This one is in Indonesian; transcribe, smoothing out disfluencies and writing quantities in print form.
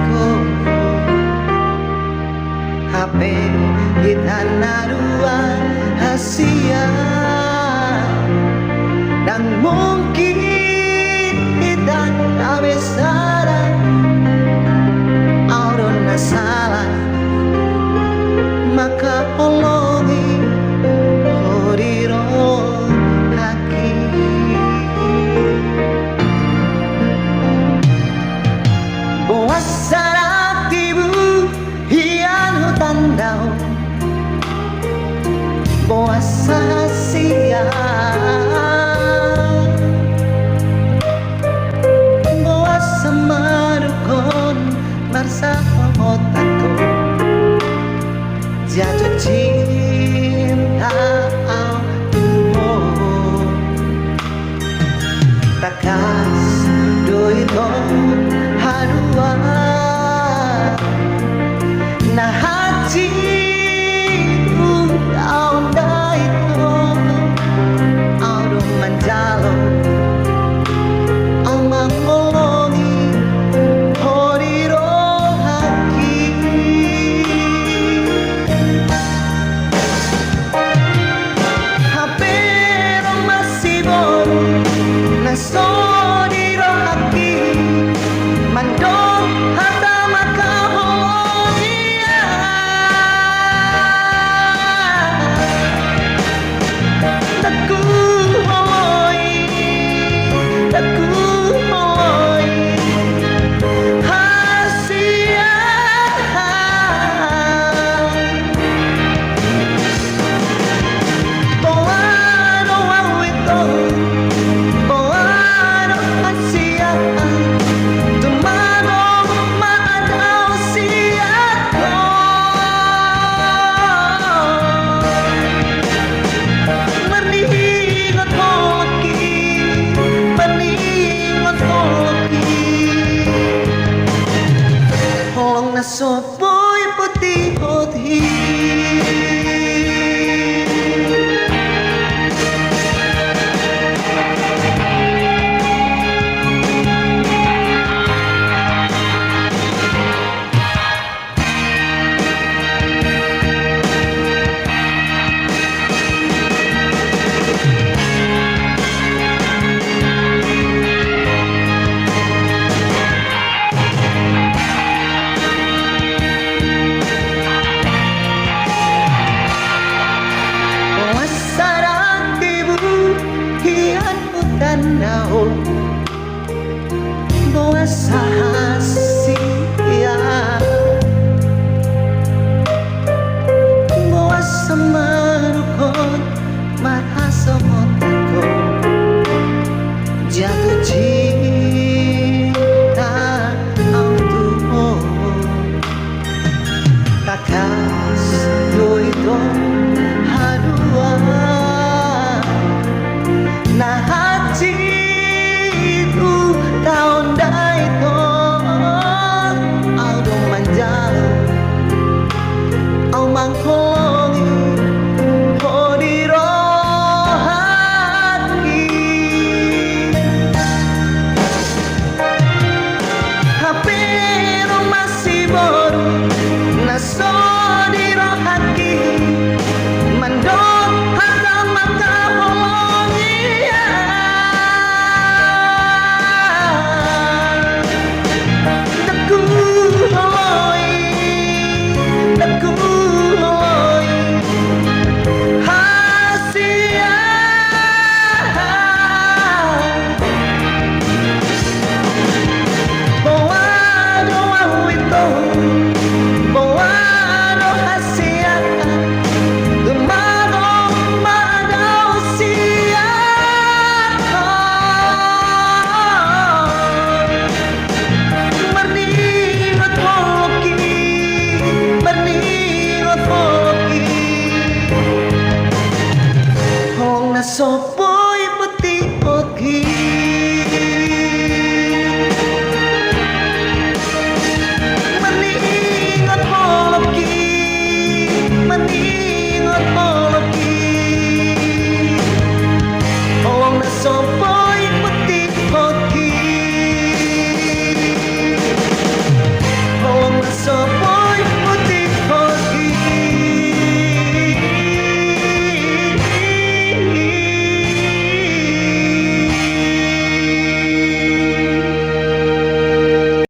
ko HP kita narua hasia dan mungkin kita kabesara auron na salah maka ologi horiro haki buas sarap tibu hian hutan daun buas sahasia buas semarukon bersama otakku jatuh cinta oh takas doito hadua na hati daun daito audo manjalo amang olongi horiro haki hapero masibon na soriro haki mandong hata makaholia taku hoy hasia boano awito boano hasia tumano maadaw siya ko maningot mo laki maningot mo laki holong na sopoy puti hoti sarang tibu hian hutan daun bawa sahasia bawa semarukon marhaso otakku jatuh cinta auto takas doito hadua na hati itu tahun daito audo manjalo au mangkolongi hodiro hati hapero masih boru na sodiro hati mandong hata makaholia taku hoy hasia boano awito boano hasia dumano maadaw siya ko maningot mo laki maningot mo laki kung nasopoy puti oki maningot mo laki maningot mo